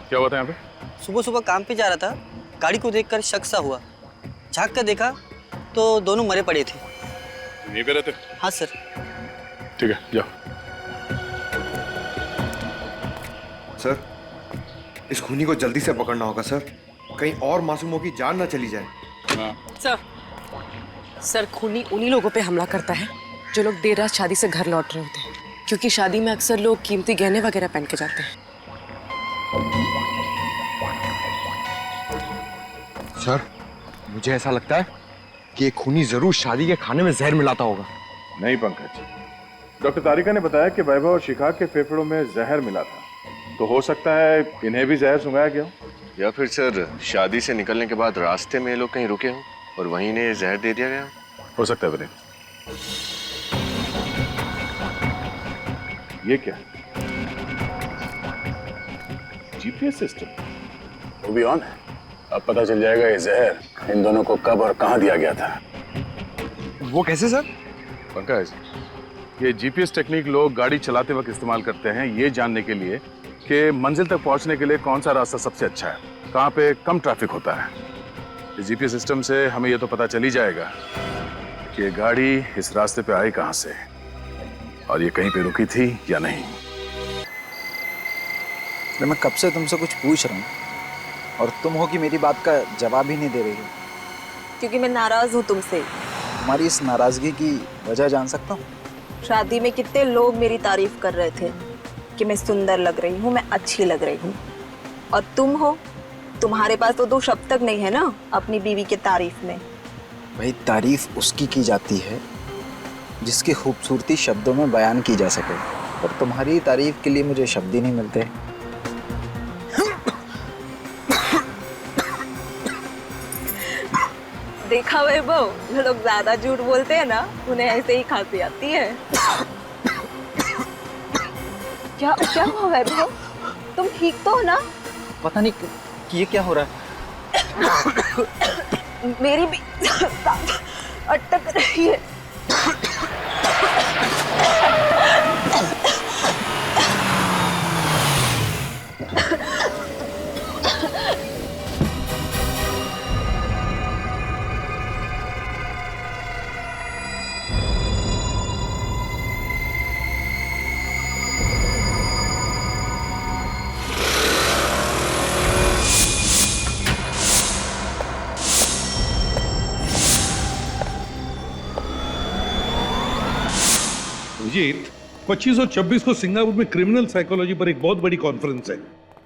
क्या हुआ था यहाँ पे? सुबह सुबह काम पे जा रहा था, गाड़ी को देखकर शक सा हुआ। झांक कर देखा तो दोनों मरे पड़े थे। यहीं पे रहते? हाँ सर। ठीक है, जाओ। सर, इस खूनी को जल्दी से पकड़ना होगा सर, कहीं और मासूमों की जान ना चली जाए। हाँ। सर खूनी उन्हीं लोगों पे हमला करता है जो लोग देर रात शादी से घर लौट रहे होते हैं, क्योंकि शादी में अक्सर लोग कीमती गहने वगैरह पहन के जाते हैं। सर, मुझे ऐसा लगता है कि ये खूनी जरूर शादी के खाने में जहर मिलाता होगा। नहीं पंकज, डॉक्टर तारिका ने बताया कि वैभव और शिखा के फेफड़ों में जहर मिला था, तो हो सकता है इन्हें भी जहर सुंघाया गया हो। या फिर सर शादी से निकलने के बाद रास्ते में ये लोग कहीं रुके हों और वहीं इन्हें जहर दे दिया गया हो सकता है वीरेंद्र। ये क्या? जीपीएस सिस्टम वो भी ऑन है। अब पता चल जाएगा ये जहर इन दोनों को कब और कहां दिया गया था। वो कैसे सर? पंकज, ये जीपीएस टेक्निक लोग गाड़ी चलाते वक्त इस्तेमाल करते हैं ये जानने के लिए कि मंजिल तक पहुंचने के लिए कौन सा रास्ता सबसे अच्छा है, कहां पे कम ट्रैफिक होता है। इस जीपीएस सिस्टम से हमें ये तो पता चल ही जाएगा कि ये गाड़ी इस रास्ते पे आई कहां से और ये कहीं पे रुकी थी या नहीं। मैं कब से तुमसे कुछ पूछ रहा हूँ और तुम हो कि मेरी बात का जवाब ही नहीं दे रही हो। क्योंकि मैं नाराज हूँ तुमसे। तुम्हारी इस नाराजगी की वजह जान सकता हूँ? शादी में कितने लोग मेरी तारीफ कर रहे थे कि मैं सुंदर लग रही हूँ, मैं अच्छी लग रही हूँ, और तुम हो, तुम्हारे पास तो 2 शब्द तक नहीं है ना अपनी बीवी की तारीफ में। भाई, तारीफ उसकी की जाती है जिसकी खूबसूरती शब्दों में बयान की जा सके, और तुम्हारी तारीफ के लिए मुझे शब्द ही नहीं मिलते। देखा वैभव, जो लोग ज्यादा झूठ बोलते हैं ना उन्हें ऐसे ही खांसी आती है। क्या क्या हुआ वैभव? तुम ठीक तो हो ना? पता नहीं कि ये क्या हो रहा है। मेरी भी अटक रही है। अभिजीत, 25 और 26 को सिंगापुर में क्रिमिनल साइकोलॉजी पर एक बहुत बड़ी कॉन्फ्रेंस है।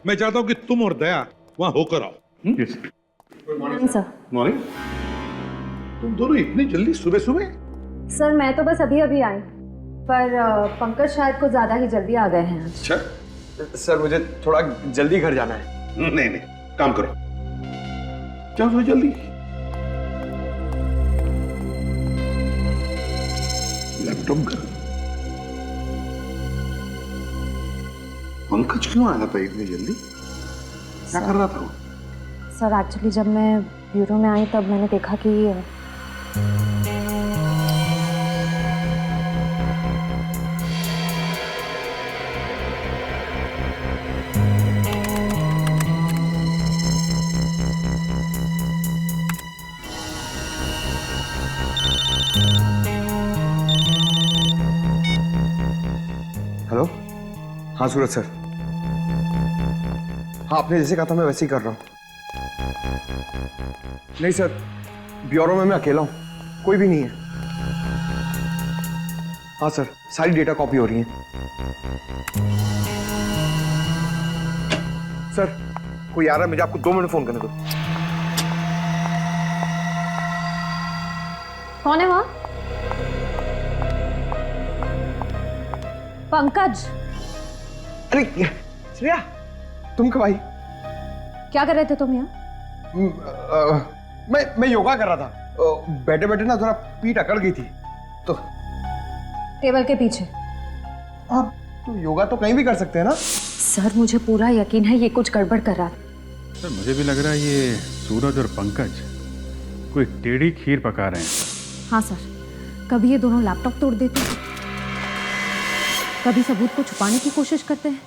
मैं चाहता हूं कि तुम और दया वहां होकर आओ। Good morning sir. मॉर्निंग। तुम दोनों इतनी जल्दी सुबह सुबह? सर मैं तो बस अभी अभी आई, पर पंकज शायद कुछ ज्यादा ही जल्दी आ गए हैं। अच्छा सर, मुझे थोड़ा जल्दी घर जाना है। नहीं नहीं, काम करो, जाओ जल्दी। लैपटॉप कर। पंकज क्यों आया था इतनी जल्दी? क्या कर रहा था वो? सर एक्चुअली जब मैं ब्यूरो में आई तब मैंने देखा कि हेलो। हाँ सूरज सर। हाँ, आपने जैसे कहा था मैं वैसे ही कर रहा हूँ। नहीं सर, ब्यूरो में मैं अकेला हूँ, कोई भी नहीं है। हाँ सर, सारी डेटा कॉपी हो रही है। सर कोई आ रहा है, मुझे आपको 2 मिनट फोन करने दो। कौन है वहां? पंकज। अरे श्रेया, तुम कब आई? क्या कर रहे थे तुम यहाँ? मैं योगा कर रहा था। बैठे बैठे ना थोड़ा पीठ अकड़ गई थी तो। टेबल के पीछे। आप तो योगा तो कहीं भी कर सकते हैं ना? सर मुझे पूरा यकीन है ये कुछ गड़बड़ कर रहा था। सर मुझे भी लग रहा है ये सूरज और पंकज कोई टेढ़ी खीर पका रहे हैं। हाँ सर, कभी ये दोनों लैपटॉप तोड़ देते हैं, कभी सबूत को छुपाने की कोशिश करते हैं।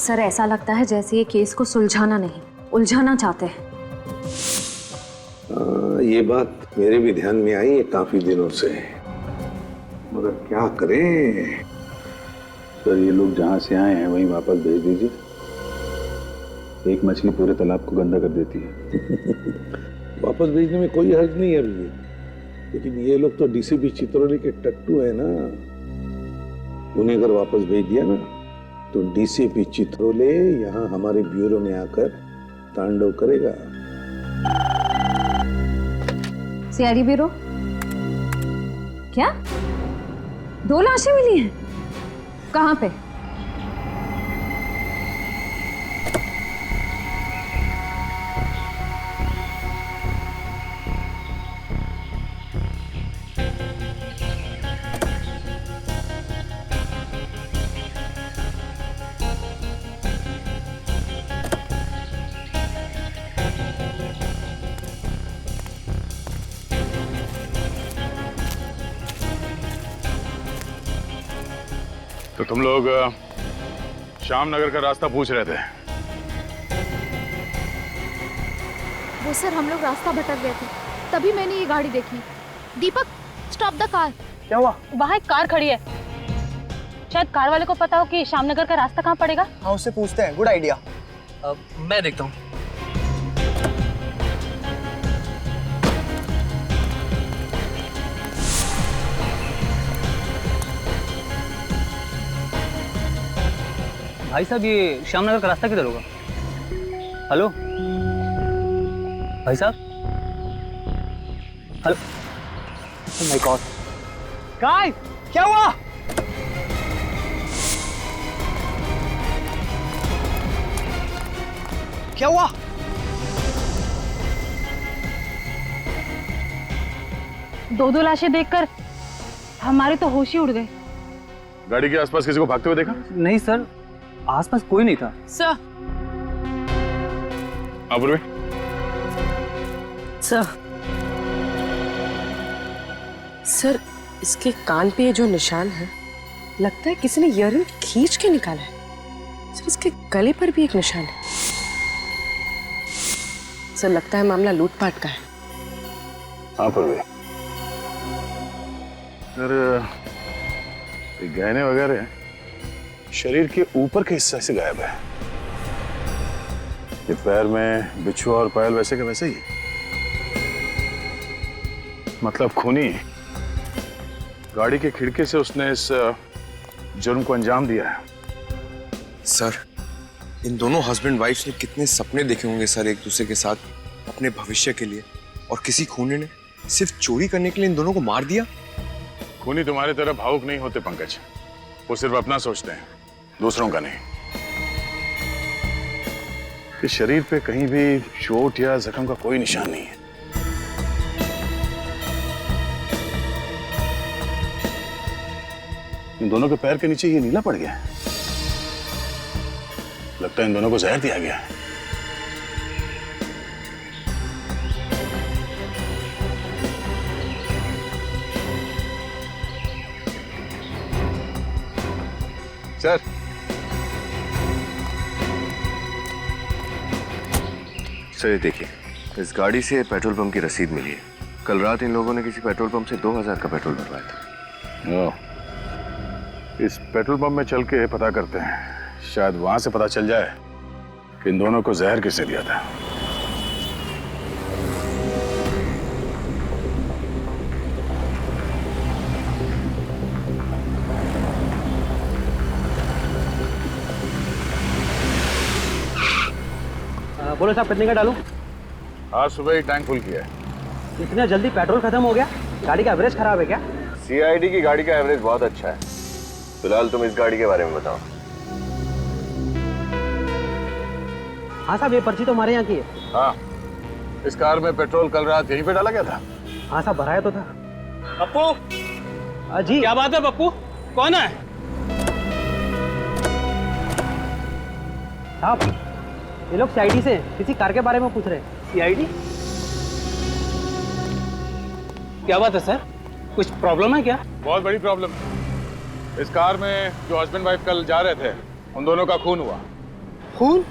सर ऐसा लगता है जैसे ये केस को सुलझाना नहीं उलझाना चाहते हैं। ये बात मेरे भी ध्यान में आई है काफी दिनों से, मगर क्या करें। सर ये लोग जहां से आए हैं वहीं वापस भेज दीजिए। एक मछली पूरे तालाब को गंदा कर देती है। वापस भेजने में कोई हर्ज नहीं है अभी, लेकिन ये लोग तो डीसीपी चित्रोली के टट्टू है ना। उन्हें अगर वापस भेज दिया ना तो डीसीपी चित्रोले यहाँ हमारे ब्यूरो में आकर तांडव करेगा। CID bureau? क्या 2 लाशें मिली हैं? कहाँ पे? तो तुम लोग श्याम नगर का रास्ता पूछ रहे थे? वो सर हम लोग रास्ता भटक गए थे, तभी मैंने ये गाड़ी देखी। दीपक स्टॉप द कार। क्या हुआ? वहाँ एक कार खड़ी है, शायद कार वाले को पता हो कि श्यामनगर का रास्ता कहाँ पड़ेगा। हाँ उससे पूछते हैं, गुड आइडिया। मैं देखता हूँ। भाई साहब ये श्यामनगर का रास्ता किधर होगा? हेलो भाई साहब, hello. Oh my God guys, क्या हुआ? क्या हुआ? दो लाशें देखकर हमारे तो होश ही उड़ गए। गाड़ी के आसपास किसी को भागते हुए देखा? नहीं सर, आसपास कोई नहीं था। सर अपूर्वी, सर इसके कान पे ये जो निशान है, लगता है किसी ने ईयररिंग खींच के निकाला है। सर इसके गले पर भी एक निशान है। सर लगता है मामला लूटपाट का है। हाँ पूर्वी। सर ये गहने वगैरह शरीर के ऊपर के हिस्से से गायब है। ये पैर में बिच्छू और पायल वैसे के वैसे ही, मतलब खूनी। गाड़ी के खिड़की से उसने इस जुर्म को अंजाम दिया है। सर इन दोनों हस्बैंड वाइफ ने कितने सपने देखे होंगे सर एक दूसरे के साथ अपने भविष्य के लिए, और किसी खूनी ने सिर्फ चोरी करने के लिए इन दोनों को मार दिया। खूनी तुम्हारी तरह भावुक नहीं होते पंकज, वो सिर्फ अपना सोचते हैं, दूसरों का नहीं। इस शरीर पे कहीं भी चोट या जख्म का कोई निशान नहीं है। इन दोनों के पैर के नीचे ये नीला पड़ गया है। लगता है इन दोनों को जहर दिया गया है। सर ये देखिए, इस गाड़ी से पेट्रोल पंप की रसीद मिली है। कल रात इन लोगों ने किसी पेट्रोल पंप से 2000 का पेट्रोल भरवाया था। इस पेट्रोल पंप में चल के पता करते हैं, शायद वहां से पता चल जाए कि इन दोनों को जहर किसने दिया था। बोलो साहब कितने का डालूं? आज सुबह ही टैंक फुल किया है। इतना जल्दी पेट्रोल खत्म हो गया? गाड़ी का एवरेज खराब है क्या? सीआईडी की गाड़ी का एवरेज बहुत अच्छा है। फिलहाल तुम इस गाड़ी के बारे में बताओ। हाँ साहब ये पर्ची तो हमारे यहाँ की है। हाँ, इस कार में पेट्रोल कल रात यहीं पे डाला गया था। हाँ साहब भराया तो था। पप्पू जी क्या बात है? पप्पू कौन है? साहब ये लोग सीआईडी से किसी कार के बारे में पूछ रहे हैं। सीआईडी? क्या बात है सर, कुछ प्रॉब्लम है क्या? बहुत बड़ी प्रॉब्लम है। इस कार में जो हस्बैंड वाइफ कल जा रहे थे, उन दोनों का खून हुआ। खून?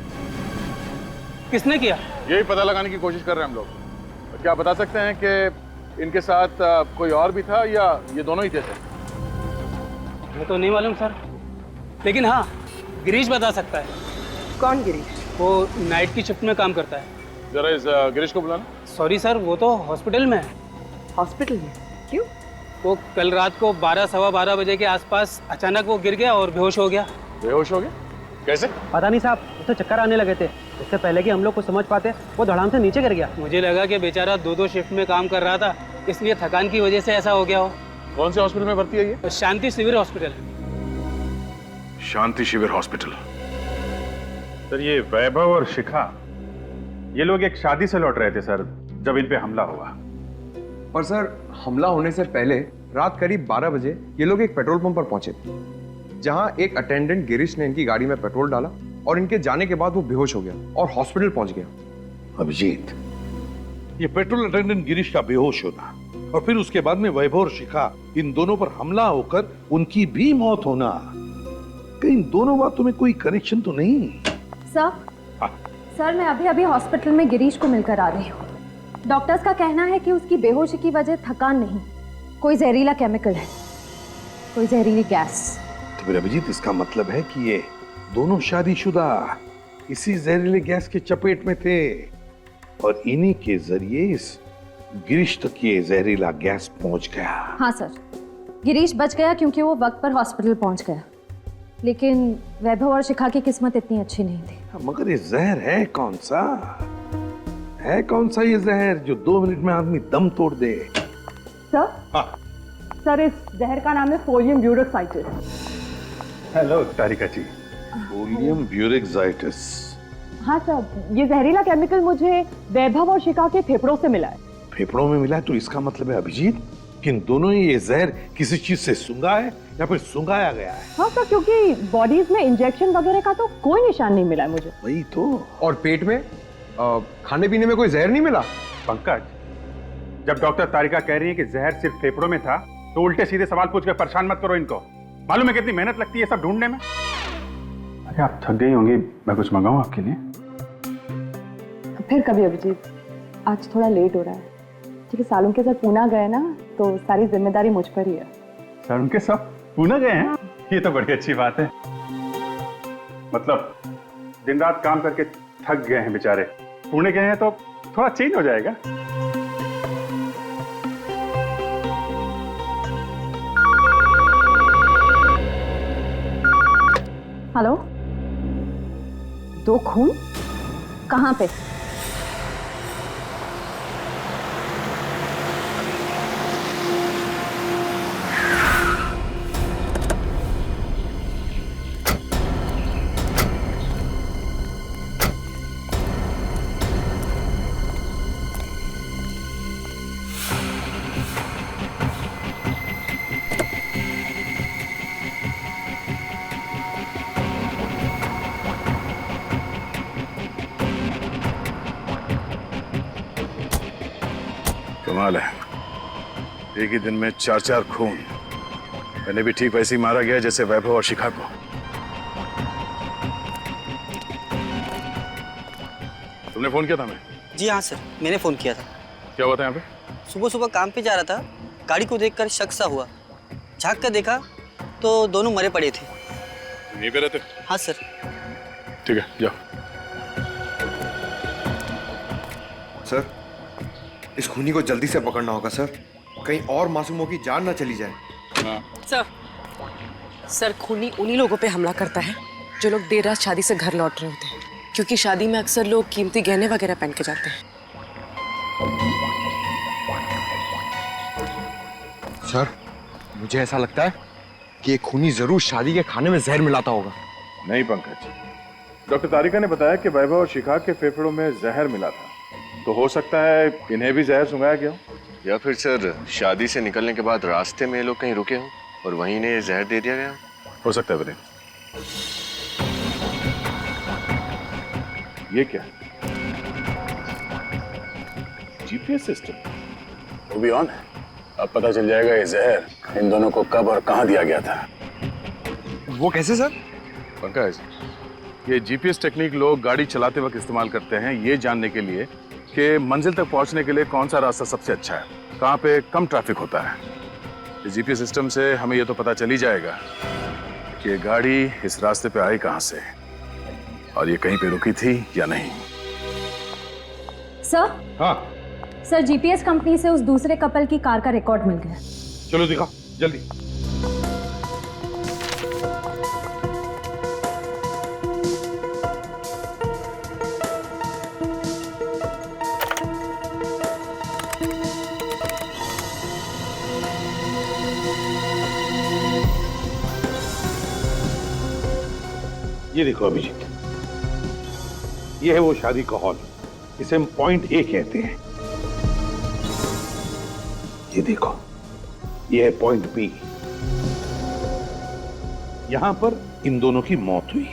किसने किया? यही पता लगाने की कोशिश कर रहे हैं हम लोग। क्या बता सकते हैं कि इनके साथ कोई और भी था या ये दोनों ही थे सर? वो तो नहीं मालूम सर, लेकिन हाँ गिरीश बता सकता है। कौन गिरीश? वो नाइट की शिफ्ट में काम करता है। जरा इस गिरीश को बुलाना। सॉरी सर, वो तो हॉस्पिटल में है। हॉस्पिटल में? क्यों? वो कल रात को 12 सवा 12 बजे के आसपास अचानक वो गिर गया और बेहोश हो गया। बेहोश हो गया? कैसे? पता नहीं साहब, उसे चक्कर आने लगे थे। इससे पहले कि हम लोग कुछ समझ पाते वो धड़ाम से नीचे गिर गया। मुझे लगा कि बेचारा 2-2 शिफ्ट में काम कर रहा था, इसलिए थकान की वजह से ऐसा हो गया हो। कौन से हॉस्पिटल में भर्ती है ये? शांति शिविर हॉस्पिटल। शांति शिविर हॉस्पिटल। सर ये वैभव और शिखा, ये लोग एक शादी से लौट रहे थे सर, जब इन पे हमला हुआ। और सर हमला होने से पहले रात करीब 12 बजे ये लोग एक पेट्रोल पंप पर पहुंचे थे, जहां एक अटेंडेंट गिरीश ने इनकी गाड़ी में पेट्रोल डाला और इनके जाने के बाद वो बेहोश हो गया और हॉस्पिटल पहुंच गया। अभिजीत, ये पेट्रोल अटेंडेंट गिरीश का बेहोश होना और फिर उसके बाद में वैभव और शिखा, इन दोनों पर हमला होकर उनकी भी मौत होना, कहीं इन दोनों बातों में कोई कनेक्शन तो नहीं? सर, सर मैं अभी अभी हॉस्पिटल में गिरीश को मिलकर आ रही हूँ। डॉक्टर्स का कहना है कि उसकी बेहोशी की वजह थकान नहीं, कोई जहरीला केमिकल है, कोई जहरीली गैस। तो फिर अभिजीत इसका मतलब है कि ये दोनों शादीशुदा इसी जहरीले गैस के चपेट में थे और इन्हीं के जरिए इस गिरीश तक ये जहरीला गैस पहुंच गया। हाँ सर, गिरीश बच गया क्योंकि वो वक्त पर हॉस्पिटल पहुंच गया, लेकिन वैभव और शिखा की किस्मत इतनी अच्छी नहीं थी। मगर ये जहर है कौन सा? है कौन सा ये जहर जो 2 मिनट में आदमी दम तोड़ दे? सर, हाँ। सर इस जहर का नाम है सोडियम ब्यूरोक्साइटिस। हेलो तारिका जी। सोडियम ब्यूरेक्साइटिस। हाँ सर, ये जहरीला केमिकल मुझे वैभव और शिखा के फेफड़ों से मिला है। फेफड़ों में मिला है तो इसका मतलब है अभिजीत कि इन दोनों ही ये जहर किसी चीज से सूंघा है या फिर सूंघाया गया है। हाँ सर, क्योंकि बॉडीज में इंजेक्शन वगैरह का तो कोई निशान नहीं मिला है मुझे। वही तो। और पेट में खाने पीने में कोई जहर नहीं मिला? पंकज, जब डॉक्टर तारिका कह रही है कि जहर सिर्फ फेफड़ों में था, तो उल्टे सीधे सवाल पूछ कर परेशान मत करो इनको। मालूम है कितनी मेहनत लगती है सब ढूंढने में। अरे आप थक गई होंगी, मैं कुछ मंगाऊं आपके लिए? फिर कभी अभिजीत, आज थोड़ा लेट हो रहा है क्योंकि सालों के साथ पूना गए ना, तो सारी जिम्मेदारी मुझ पर ही है। सर उनके सब पूना गए हैं? ये तो बड़ी अच्छी बात है। मतलब दिन रात काम करके थक गए हैं बेचारे, पुणे गए हैं तो थोड़ा चेंज हो जाएगा। हेलो, 2 खून कहाँ पे? कमाल है, एक ही दिन में 4-4 खून। मैंने भी ठीक वैसे ही मारा गया जैसे वैभव और शिखा को। तुमने फोन किया था? मैं जी हाँ सर, मैंने फ़ोन किया था। क्या हुआ था यहाँ पे? सुबह सुबह काम पे जा रहा था, गाड़ी को देखकर शक सा हुआ। झांक कर देखा तो दोनों मरे पड़े थे। यहीं पे रहते? हाँ सर। ठीक है, जाओ। सर इस खूनी को जल्दी से पकड़ना होगा सर, कहीं और मासूमों की जान ना चली जाए। सर खूनी उन्हीं लोगों पे हमला करता है जो लोग देर रात शादी से घर लौट रहे होते हैं, क्योंकि शादी में अक्सर लोग कीमती गहने वगैरह पहन के जाते हैं। सर मुझे ऐसा लगता है कि ये खूनी जरूर शादी के खाने में जहर मिलाता होगा। नहीं पंकज, डॉक्टर तारिका ने बताया कि वैभव और शिखा के फेफड़ों में जहर मिला था, तो हो सकता है इन्हें भी जहर सुंघाया गया हो। या फिर सर शादी से निकलने के बाद रास्ते में ये लोग कहीं रुके हो और वहीं इन्हें जहर दे दिया गया हो सकता है। ये क्या? जीपीएस सिस्टम वो भी ऑन है। अब पता चल जाएगा ये जहर इन दोनों को कब और कहां दिया गया था। वो कैसे सर? पंकज, ये जीपीएस टेक्निक लोग गाड़ी चलाते वक्त इस्तेमाल करते हैं ये जानने के लिए कि मंजिल तक पहुंचने के लिए कौन सा रास्ता सबसे अच्छा है, कहाँ पे कम ट्रैफिक होता है। इस जीपीएस सिस्टम से हमें ये तो पता चल ही जाएगा कि गाड़ी इस रास्ते पे आई कहाँ से और ये कहीं पे रुकी थी या नहीं। सर, हाँ सर जीपीएस कंपनी से उस दूसरे कपल की कार का रिकॉर्ड मिल गया। चलो दिखा जल्दी। ये देखो अभिजीत, ये है वो शादी का हॉल, इसे हम पॉइंट ए कहते हैं। ये देखो, ये है पॉइंट बी, यहां पर इन दोनों की मौत हुई।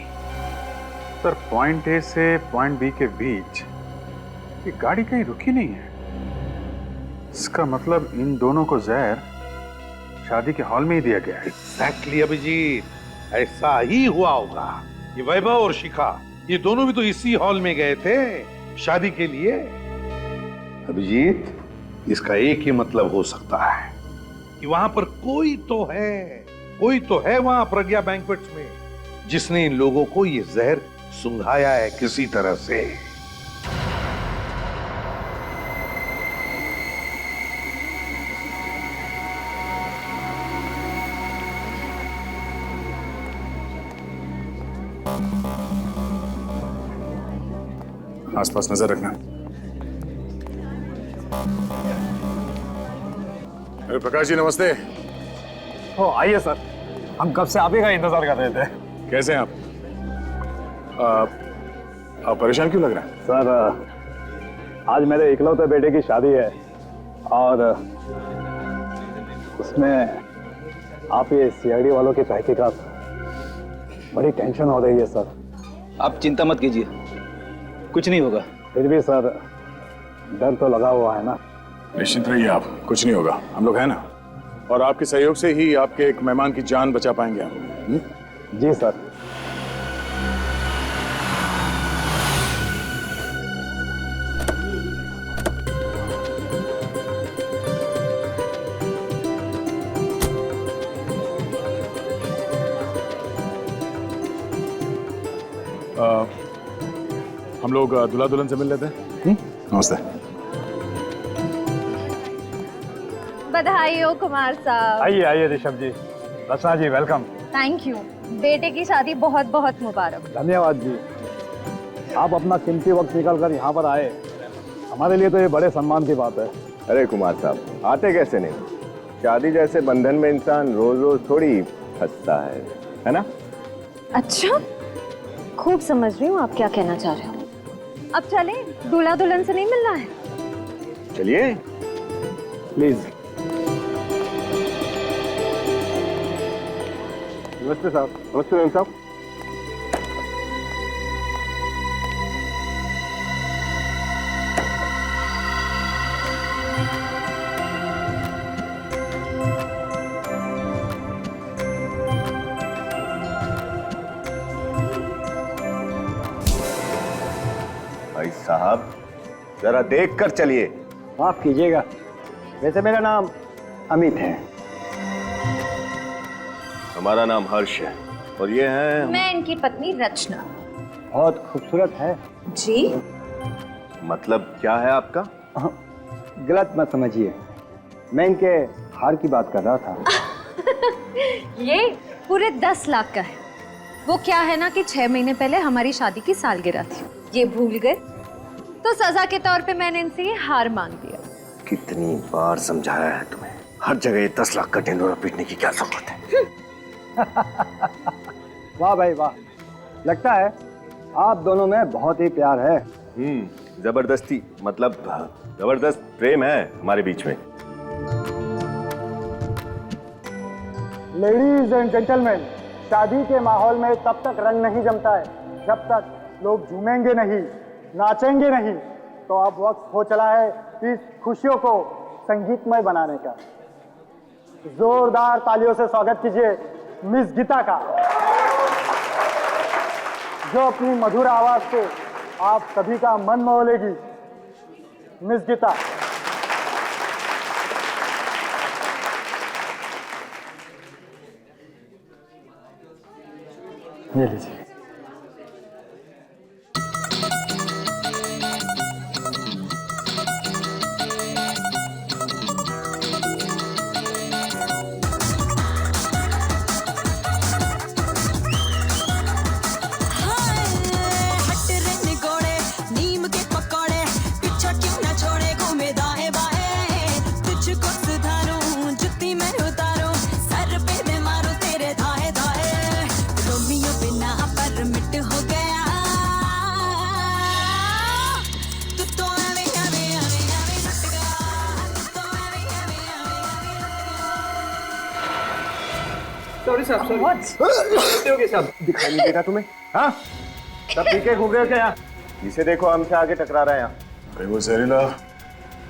सर पॉइंट ए से पॉइंट बी के बीच ये गाड़ी कहीं रुकी नहीं है। इसका मतलब इन दोनों को जहर शादी के हॉल में ही दिया गया है। एग्जैक्टली अभिजीत, ऐसा ही हुआ होगा। ये वैभव और शिखा, ये दोनों भी तो इसी हॉल में गए थे शादी के लिए। अभिजीत, इसका एक ही मतलब हो सकता है कि वहां पर कोई तो है वहां प्रज्ञा बैंक्वेट्स में, जिसने इन लोगों को ये जहर सुंघाया है किसी तरह से। आसपास नजर रखना। अरे प्रकाश जी नमस्ते। ओ आइए सर, हम कब से आप ही का इंतजार कर रहे थे। कैसे हैं आप परेशान क्यों लग रहे हैं? सर आज मेरे इकलौते बेटे की शादी है और उसमें आप ये सीआईडी वालों की तहकीकात, बड़ी टेंशन हो रही है सर। आप चिंता मत कीजिए, कुछ नहीं होगा। फिर भी सर डर तो लगा हुआ है ना। निश्चिंत रहिए आप, कुछ नहीं होगा, हम लोग हैं ना, और आपके सहयोग से ही आपके एक मेहमान की जान बचा पाएंगे हम। जी सर। हम लोग दूल्हा दुल्हन से मिल लेते हैं। नमस्ते। बधाई हो कुमार साहब। आइए आइए ऋषभ जी, रचना जी वेलकम। थैंक यू, बेटे की शादी बहुत बहुत मुबारक। धन्यवाद जी, आप अपना कीमती वक्त निकाल कर यहाँ पर आए, हमारे लिए तो ये बड़े सम्मान की बात है। अरे कुमार साहब, आते कैसे नहीं, शादी जैसे बंधन में इंसान रोज रोज थोड़ी फंसता है ना? अच्छा, खूब समझ रही हूँ आप क्या कहना चाह रहे हो। अब चले, दूल्हा दुल्हन से नहीं मिलना है? चलिए प्लीज। नमस्ते साहब। नमस्ते मैम साहब। भाई साहब जरा देख कर चलिए। माफ कीजिएगा, वैसे मेरा नाम अमित है। हमारा नाम हर्ष है और ये है मैं इनकी पत्नी रचना। बहुत खूबसूरत है जी। मतलब क्या है आपका? गलत मत समझिए, मैं इनके हार की बात कर रहा था। ये पूरे 10 लाख का है। वो क्या है ना कि 6 महीने पहले हमारी शादी की सालगिरह थी, ये भूल गए तो सजा के तौर पे मैंने इनसे ये हार मांग दिया। कितनी बार समझाया है तुम्हें, हर जगह ये 10 लाख का ढिंढोरा पीटने की क्या जरूरत है? वाह भाई वाह, लगता है आप दोनों में बहुत ही प्यार है। जबरदस्ती मतलब जबरदस्त प्रेम है हमारे बीच में। लेडीज एंड जेंटलमैन, शादी के माहौल में तब तक रंग नहीं जमता है जब तक लोग झूमेंगे नहीं, नाचेंगे नहीं। तो अब वक्त हो चला है इस खुशियों को संगीतमय बनाने का। जोरदार तालियों से स्वागत कीजिए मिस गीता का। जो अपनी मधुर आवाज से आप सभी का मन मोह लेगी, मिस गीता। ये लीजिए। सॉरी साहब, दिखाई नहीं देगा तुम्हें? हाँ, सब ठीक है, घूम रहे हो क्या यहाँ? जिसे देखो हमसे आगे टकरा रहा है यहाँ। अरे वो जहरीला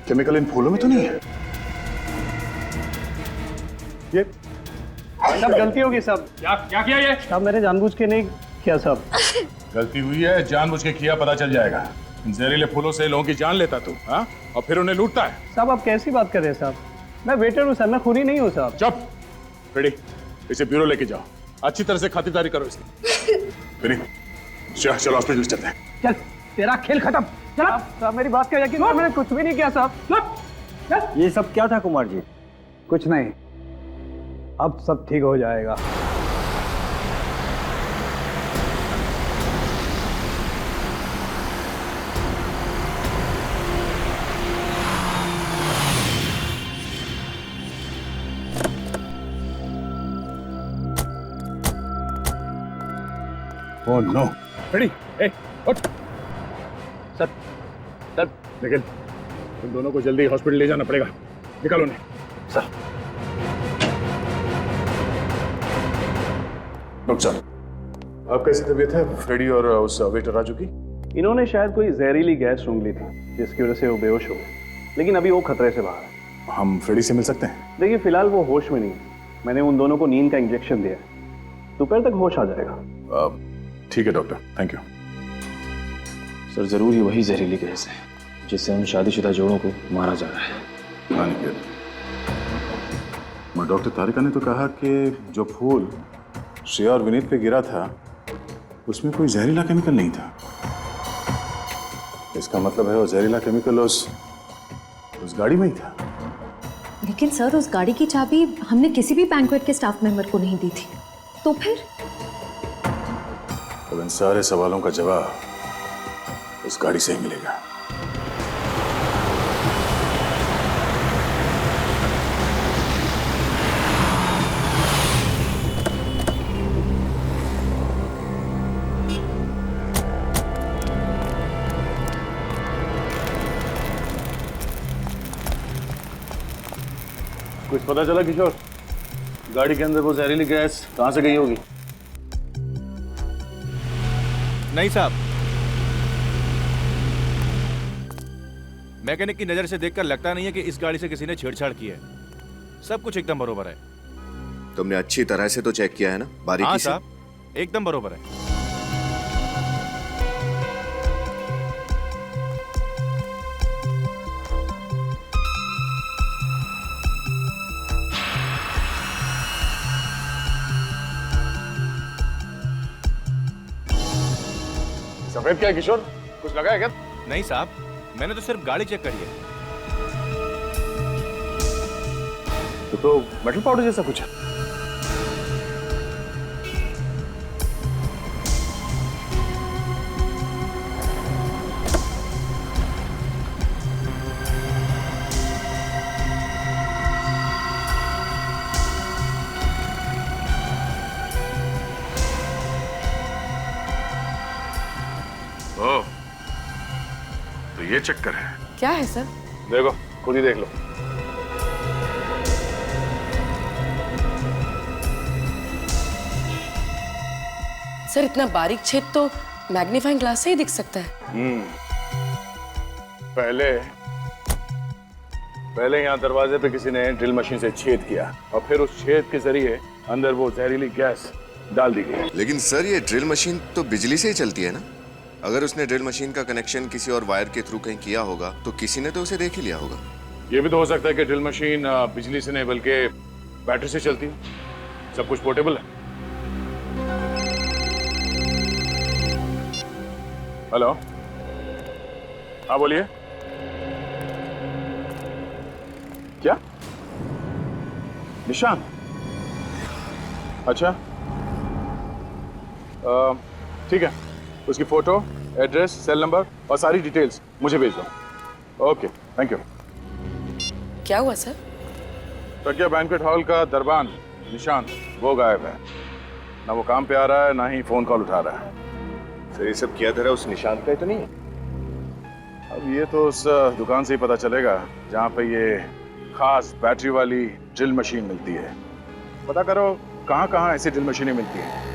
केमिकल इन फूलों में तो नहीं है? ये सब गलती होगी सब। क्या किया ये? साहब मैंने जानबूझ के नहीं किया साहब। गलती हुई है, जानबूझ के किया पता चल जाएगा। जहरीले फूलों से लोगों की जान लेता तू, हाँ? और फिर उन्हें लूटता है। साहब आप कैसी बात कर रहे हैं साहब? मैं वेटर हूँ सर, मैं खूनी नहीं हूँ साहब। चुप, रेडी, इसे ब्यूरो लेके जाओ, अच्छी तरह से खातिरदारी करो इसकी। चलो हॉस्पिटल चलते हैं। चल, तेरा खेल खत्म। चल साहब, मेरी बात का यकीन करो, मैंने कुछ भी नहीं किया साहब। ये सब क्या था कुमार जी? कुछ नहीं, अब सब ठीक हो जाएगा। ओह नो, रेडी, ए, उठ। सर, लेकिन तुम दोनों को जल्दी हॉस्पिटल ले जाना पड़ेगा, निकालो उन्हें। सर। डॉक्टर साहब, आप कैसी तबीयत है फ्रेडी और उस वेटर राजू की? इन्होंने शायद कोई जहरीली गैस सूंघ ली थी, जिसकी वजह से वो बेहोश हो गए, लेकिन अभी वो खतरे से बाहर है। हम फ्रेडी से मिल सकते हैं? देखिए फिलहाल वो होश में नहीं है, मैंने उन दोनों को नींद का इंजेक्शन दिया है, दोपहर तक होश आ जाएगा। ठीक है डॉक्टर, थैंक यू। सर जरूर ये वही जहरीली गैस है जिससे उन शादीशुदा जोड़ों को मारा जा रहा है। डॉक्टर तारिका ने तो कहा कि जो फूल श्रेया और विनीत पे गिरा था उसमें कोई जहरीला केमिकल नहीं था। इसका मतलब है वो जहरीला केमिकल उस गाड़ी में ही था। लेकिन सर उस गाड़ी की चाबी हमने किसी भी बैंक्वेट के स्टाफ मेंबर को नहीं दी थी, तो फिर? अब इन सारे सवालों का जवाब उस गाड़ी से ही मिलेगा। कुछ पता चला किशोर? गाड़ी के अंदर वो जहरीली गैस कहां से गई होगी? नहीं साहब, मैकेनिक की नजर से देखकर लगता नहीं है कि इस गाड़ी से किसी ने छेड़छाड़ की है। सब कुछ एकदम बरोबर है। तुमने अच्छी तरह से तो चेक किया है ना, बारीकी हाँ से? साहब, एकदम बरोबर है। सफेद क्या है किशोर? कुछ लगा है क्या? नहीं साहब, मैंने तो सिर्फ गाड़ी चेक करी है। तो मेटल पाउडर जैसा कुछ है। ओह, तो ये चक्कर है। क्या है सर? देखो, खुद ही देख लो। सर इतना बारीक छेद तो मैग्नीफाइंग ग्लास से ही दिख सकता है। पहले यहाँ दरवाजे पे किसी ने ड्रिल मशीन से छेद किया और फिर उस छेद के जरिए अंदर वो जहरीली गैस डाल दी गई। लेकिन सर ये ड्रिल मशीन तो बिजली से ही चलती है ना? अगर उसने ड्रिल मशीन का कनेक्शन किसी और वायर के थ्रू कहीं किया होगा तो किसी ने तो उसे देख ही लिया होगा। ये भी तो हो सकता है कि ड्रिल मशीन बिजली से नहीं बल्कि बैटरी से चलती है। सब कुछ पोर्टेबल है। हेलो, हाँ बोलिए। क्या? निशान? अच्छा, ठीक है, उसकी फोटो, एड्रेस, सेल नंबर और सारी डिटेल्स मुझे भेज दो। Okay, thank you. क्या हुआ सर? प्रज्ञा बैंक्वेट हॉल का दरबान निशान वो गायब है। ना वो काम पे आ रहा है, ना ही फोन कॉल उठा रहा है। सर ये सब किया धरा उस निशान का ही तो नहीं है? अब ये तो उस दुकान से ही पता चलेगा जहाँ पे ये खास बैटरी वाली ड्रिल मशीन मिलती है। पता करो कहाँ कहाँ ऐसी ड्रिल मशीनें मिलती हैं।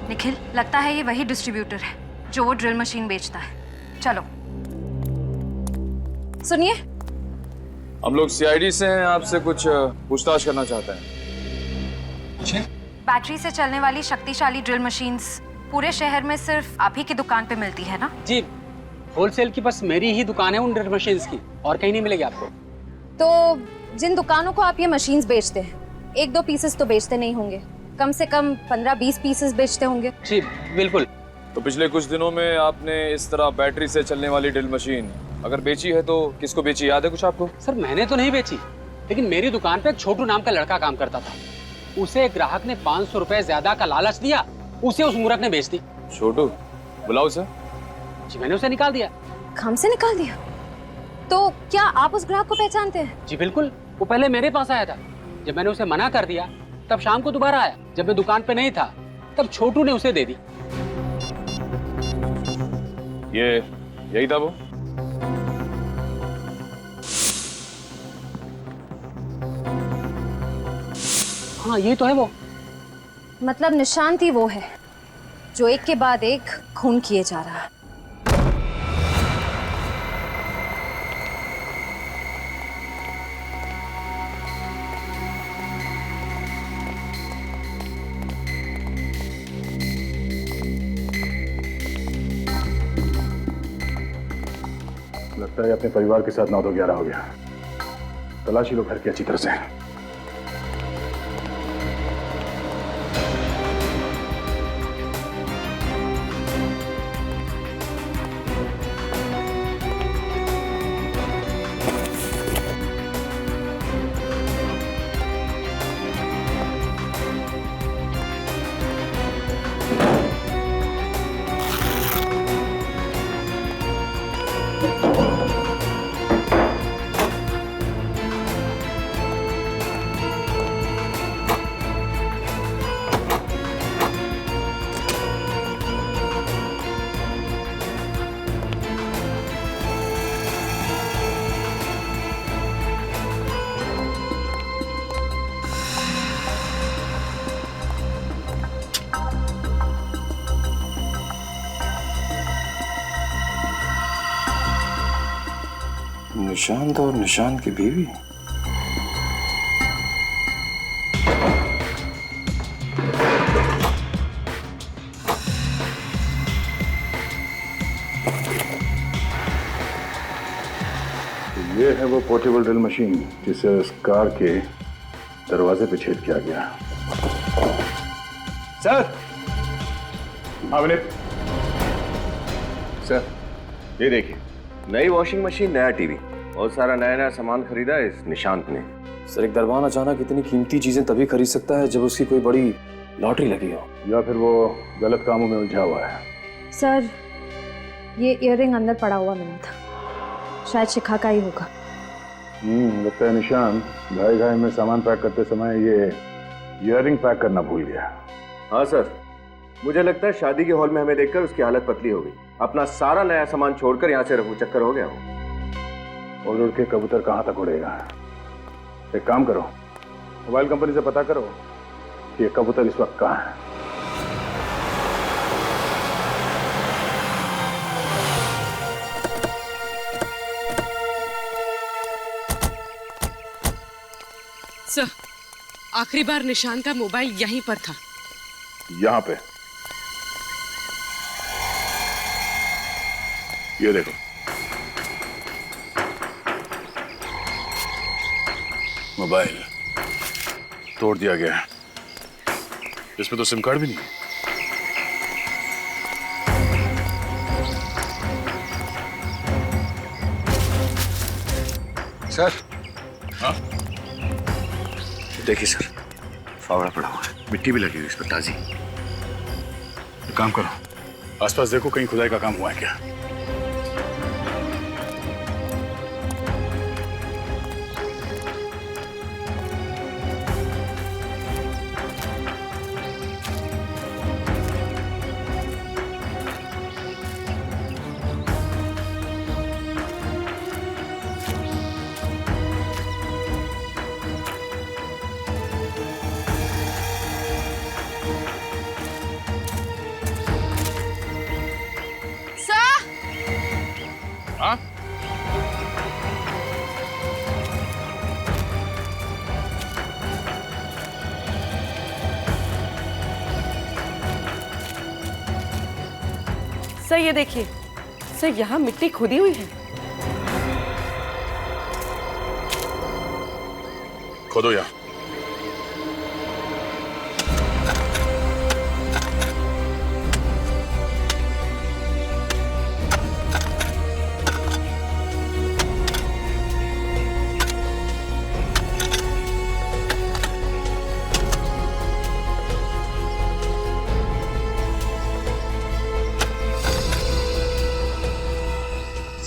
निखिल, लगता है ये वही डिस्ट्रीब्यूटर है जो वो ड्रिल मशीन बेचता है। चलो। सुनिए, हम लोग सीआईडी से हैं, आपसे कुछ पूछताछ करना चाहते हैं। बैटरी से चलने वाली शक्तिशाली ड्रिल मशीन्स पूरे शहर में सिर्फ आप ही की दुकान पे मिलती है ना? जी, होलसेल की बस मेरी ही दुकान है उन ड्रिल मशीन्स की, और कहीं नहीं मिलेगी आपको। तो जिन दुकानों को आप ये मशीन्स बेचते हैं, 1-2 पीसेस तो बेचते नहीं होंगे, कम से कम 15-20 पीसेस बेचते होंगे। जी बिल्कुल। तो पिछले कुछ दिनों में आपने इस तरह बैटरी से चलने वाली ड्रिल मशीन अगर बेची है तो किसको बेची, याद है कुछ आपको? सर मैंने तो नहीं बेची, लेकिन मेरी दुकान पे एक छोटू नाम का लड़का काम करता था। उसे एक ग्राहक ने 500 रुपए ज्यादा का लालच दिया, उसे उस मूर्ख ने बेच दी। छोटू, बुलाओ उसे। जी मैंने उसे निकाल दिया। काम से निकाल दिया? तो क्या आप उस ग्राहक को पहचानते हैं? जी बिल्कुल, वो पहले मेरे पास आया था। जब मैंने उसे मना कर दिया तब शाम को दोबारा आया। जब मैं दुकान पे नहीं था तब छोटू ने उसे दे दी। ये यही था वो? हाँ ये तो है वो। मतलब निशांति वो है जो एक के बाद एक खून किए जा रहा है। लगता है अपने परिवार के साथ 9 तो 11 हो गया। तलाशी लो घर की अच्छी तरह से। निशांत और निशांत की बीवी। ये है वो पोर्टेबल ड्रिल मशीन जिसे उस कार के दरवाजे पे छेद किया गया। सर। हाँ विनीत। सर ये देखिए, नई वॉशिंग मशीन, नया टीवी और सारा नया नया सामान खरीदा है इस निशांत ने। सर एक दरबान अचानक इतनी कीमती चीजें तभी खरीद सकता है जब उसकी कोई बड़ी लॉटरी लगी हो, या फिर वो गलत कामों में उलझा हुआ है। सर ये इयररिंग अंदर पड़ा हुआ मिला था, शायद शिखा का ही होगा। लगता है निशान घाई घाई में सामान पैक करते समय ये इयररिंग पैक करना भूल गया। हाँ सर, मुझे लगता है शादी के हॉल में हमें देखकर उसकी हालत पतली हो गई। अपना सारा नया सामान छोड़कर यहाँ से रफू चक्कर हो गया वो। उड़ उड़ के कबूतर कहाँ तक उड़ेगा। एक काम करो, मोबाइल कंपनी से पता करो कि ये कबूतर इस वक्त कहाँ है। सर आखिरी बार निशान का मोबाइल यहीं पर था। यहाँ पे? ये देखो, मोबाइल तोड़ दिया गया है। इसमें तो सिम कार्ड भी नहीं है। सर। हाँ? देखिए सर, फावड़ा पड़ा हुआ है, मिट्टी भी लगी हुई इस पर ताजी। एक काम करो, आसपास देखो कहीं खुदाई का काम हुआ है क्या। हाँ? सर ये देखिए, सर यहाँ मिट्टी खुदी हुई है। खोदो यहाँ।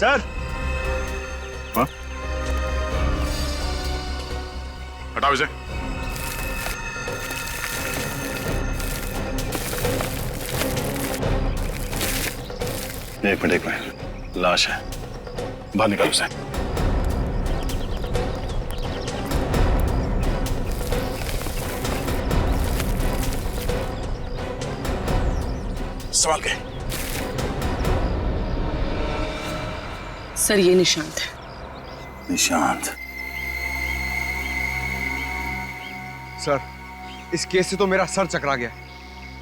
सर। हाँ? हटाओ इसे। एक मिनट, लाश है, बाहर निकालो उसे। संभाल के। सर ये निशांत है। निशांत? सर, इस केस से तो मेरा सर चकरा गया।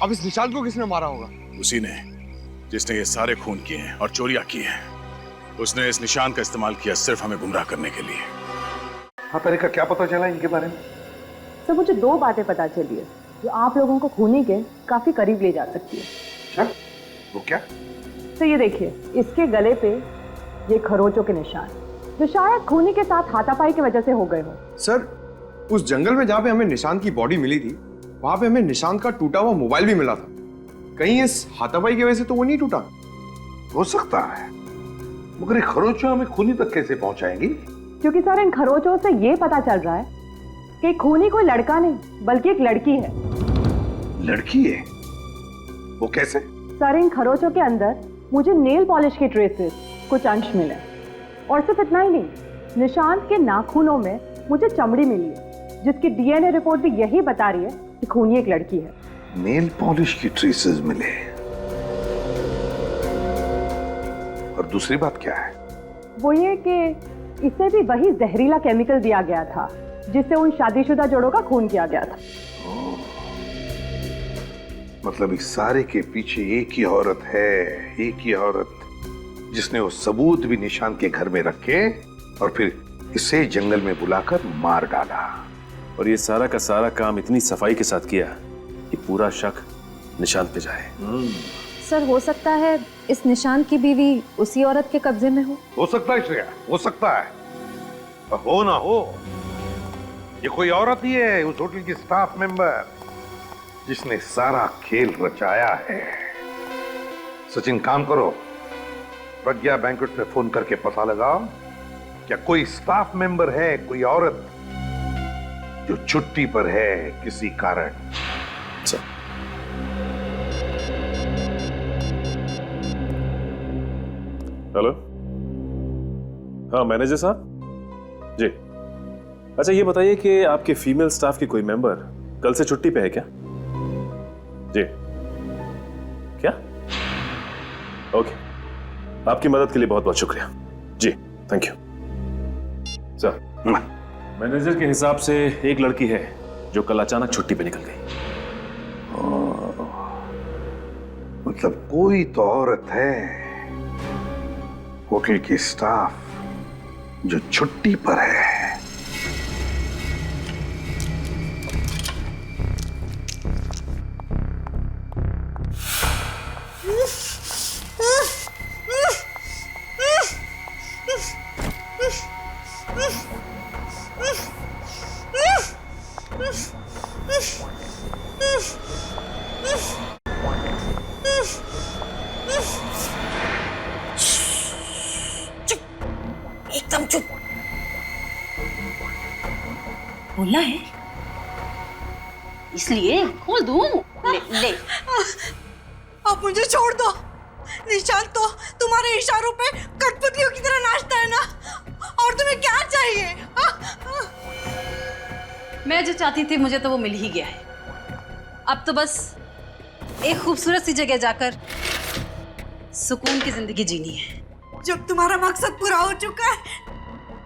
अब इस निशांत को किसने मारा होगा? उसी ने जिसने ये सारे खून किए हैं और चोरियां की हैं। उसने इस निशान का इस्तेमाल किया सिर्फ हमें गुमराह करने के लिए। हाँ, तारिका क्या पता चला इनके बारे में? सर मुझे 2 बातें पता चली है जो आप लोगों को खूनी के काफी करीब ले जा सकती है। अच्छा, वो क्या? तो ये देखिए, इसके गले पे ये खरोचों के निशान जो शायद खूनी के साथ हाथापाई की वजह से हो गए हो। सर, उस जंगल में जहाँ पे हमें निशांत की बॉडी मिली थी, वहां पे हमें निशांत का टूटा हुआ मोबाइल भी मिला था। कहीं इस हाथापाई की वजह से तो वो नहीं टूटा? हो सकता है, मगर ये खरोचों हमें खूनी तक कैसे पहुंचाएंगी? क्योंकि सर इन खरोचों से ये पता चल रहा है कि खूनी कोई लड़का नहीं बल्कि एक लड़की है। लड़की है? वो कैसे? सर इन खरोचों के अंदर मुझे नेल पॉलिश के ट्रेसेस कुछ अंश मिले, और सिर्फ इतना ही नहीं, निशांत के नाखूनों में मुझे चमड़ी मिली है जिसकी डीएनए रिपोर्ट भी यही बता रही है कि खूनी एक लड़की है। नेल पॉलिश की ट्रेसेस मिले, और दूसरी बात क्या है? वो ये कि इसे भी वही जहरीला केमिकल दिया गया था जिससे उन शादीशुदा जोड़ों का खून किया गया था। मतलब इस सारे के पीछे एक ही औरत है, एक ही औरत जिसने वो सबूत भी निशान के घर में रखे और फिर इसे जंगल में बुलाकर मार डाला। और ये सारा का सारा काम इतनी सफाई के साथ किया कि पूरा शक निशांत पे जाए। सर हो सकता है इस निशांत की बीवी उसी औरत के कब्जे में हो सकता है श्रेया, हो सकता है, पर हो ना हो, ये कोई औरत ही है, उस होटल की स्टाफ मेंबर जिसने सारा खेल रचाया है। सचिन, काम करो, प्रज्ञा बैंक्वेट पे फोन करके पता लगाओ क्या कोई स्टाफ मेंबर है, कोई औरत जो छुट्टी पर है किसी कारण। हेलो, हाँ मैनेजर साहब जी। अच्छा ये बताइए कि आपके फीमेल स्टाफ की कोई मेंबर कल से छुट्टी पे है क्या? जी क्या? ओके, आपकी मदद के लिए बहुत बहुत शुक्रिया जी, थैंक यू। सर मैनेजर के हिसाब से एक लड़की है जो कल अचानक छुट्टी पे निकल गई। मतलब कोई तो औरत है होटल की स्टाफ जो छुट्टी पर है। एकदम चुप। बोलना है इसलिए खोल दूं। ले। आप मुझे छोड़ दो। निशांत तो तुम्हारे इशारों पे कठपुतलियों की तरह नाचता है ना, और तुम्हें क्या चाहिए? मैं जो चाहती थी मुझे तो वो मिल ही गया है। अब तो बस एक खूबसूरत सी जगह जाकर सुकून की जिंदगी जीनी है। जब तुम्हारा मकसद पूरा हो चुका है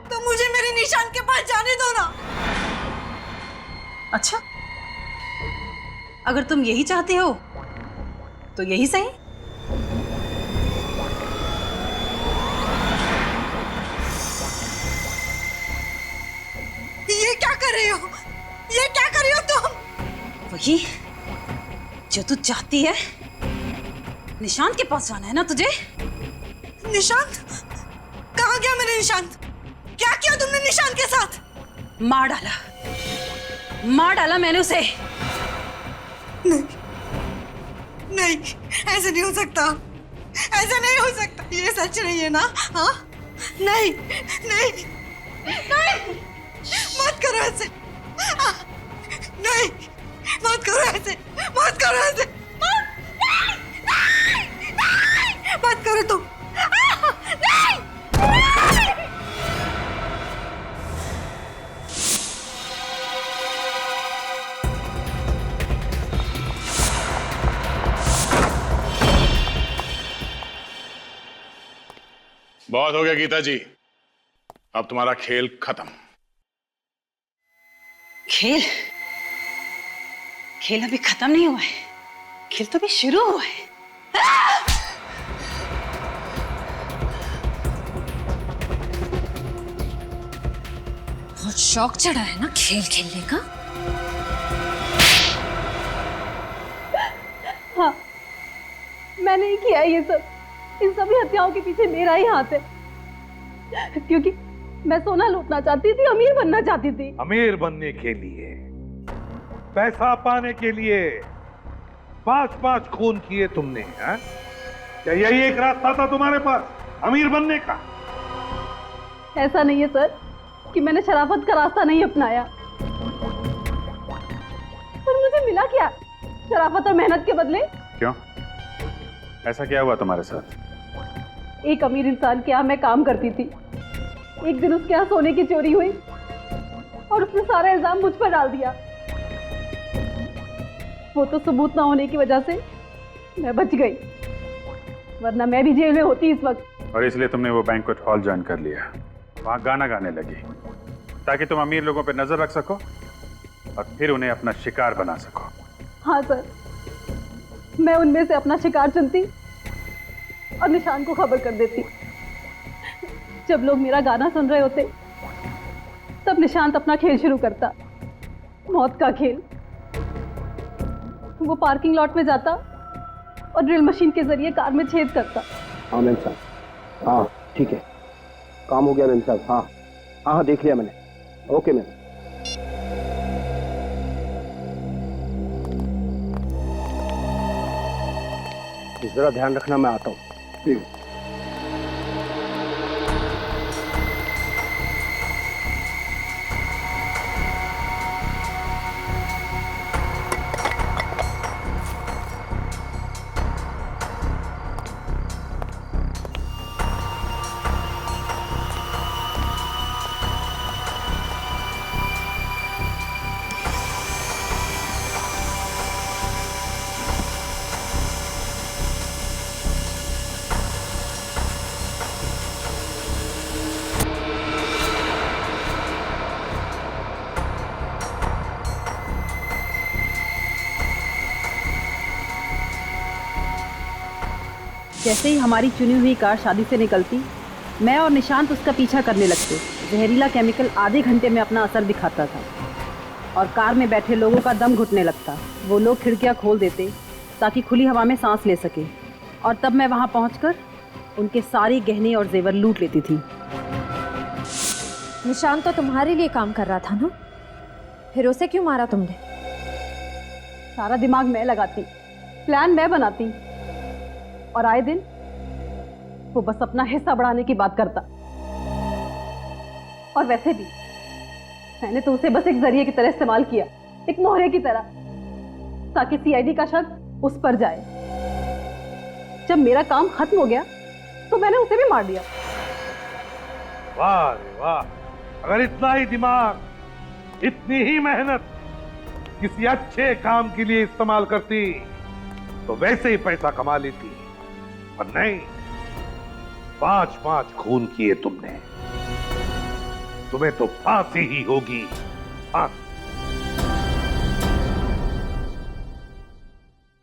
तो मुझे मेरे निशांत के पास जाने दो ना। अच्छा, अगर तुम यही चाहते हो तो यही सही। ये क्या कर रही हो? ये क्या कर रही हो तुम? वही जो तू चाहती है। निशांत के पास जाना है ना तुझे? निशांत? कहाँ गया मेरे निशांत? क्या किया तुमने निशांत के साथ? मार डाला मैंने उसे। नहीं, ऐसे नहीं हो सकता। ऐसा नहीं हो सकता। ये सच नहीं है ना? हाँ? नहीं, मत करो ऐसे। नहीं, मत करो ऐसे। मत करो तुम। नहीं। बहुत हो गया गीता जी, अब तुम्हारा खेल खत्म। खेल अभी खत्म नहीं हुआ है। खेल तो अभी शुरू हुआ है। बहुत शौक चढ़ा है ना खेल खेलने का। हाँ, मैंने ही किया ये सब। इन सभी हत्याओं के पीछे मेरा ही हाथ है, क्योंकि मैं सोना लूटना चाहती थी, अमीर बनना चाहती थी। अमीर बनने के लिए, पैसा पाने के लिए 5-5 खून किए तुमने, हैं? क्या यही एक रास्ता था तुम्हारे पास अमीर बनने का? ऐसा नहीं है सर कि मैंने शराफत का रास्ता नहीं अपनाया, पर मुझे मिला क्या शराफत और मेहनत के बदले? क्यों? ऐसा क्या हुआ तुम्हारे साथ? एक अमीर इंसान के यहाँ मैं काम करती थी। एक दिन उसके यहाँ सोने की चोरी हुई और उसने सारा इल्जाम मुझ पर डाल दिया। वो तो सबूत ना होने की वजह से मैं बच गई, वरना मैं भी जेल में होती इस वक्त। और इसलिए तुमने वो बैंक्वेट हॉल ज्वाइन कर लिया, वहां गाना गाने लगी, ताकि तुम अमीर लोगों पर नजर रख सको और फिर उन्हें अपना शिकार बना सको। हाँ सर, मैं उनमें से अपना शिकार चुनती और निशान को खबर कर देती। जब लोग मेरा गाना सुन रहे होते तब निशांत अपना खेल शुरू करता, मौत का खेल। वो पार्किंग लॉट में जाता और ड्रिल मशीन के जरिए कार में छेद करता। हाँ मैम साहब, हाँ ठीक है, काम हो गया मैम साहब। हाँ हाँ देख लिया मैंने। Okay ma'am. जरा ध्यान रखना, मैं आता हूँ। ठीक। जैसे ही हमारी चुनी हुई कार शादी से निकलती, मैं और निशांत उसका पीछा करने लगते। जहरीला केमिकल आधे घंटे में अपना असर दिखाता था और कार में बैठे लोगों का दम घुटने लगता। वो लोग खिड़कियां खोल देते ताकि खुली हवा में सांस ले सके, और तब मैं वहां पहुंचकर उनके सारे गहने और जेवर लूट लेती थी। निशांत तो तुम्हारे लिए काम कर रहा था ना, फिर उसे क्यों मारा तुमने? सारा दिमाग मैं लगाती, प्लान मैं बनाती, और आए दिन वो बस अपना हिस्सा बढ़ाने की बात करता। और वैसे भी मैंने तो उसे बस एक जरिए की तरह इस्तेमाल किया, एक मोहरे की तरह, ताकि सीआईडी का शक उस पर जाए। जब मेरा काम खत्म हो गया तो मैंने उसे भी मार दिया। वाह रे वाह, अगर इतना ही दिमाग, इतनी ही मेहनत किसी अच्छे काम के लिए इस्तेमाल करती तो वैसे ही पैसा कमा लेती, पर नहीं। 5-5 खून किए तुमने, तुम्हें तो फांसी ही होगी, फांसी।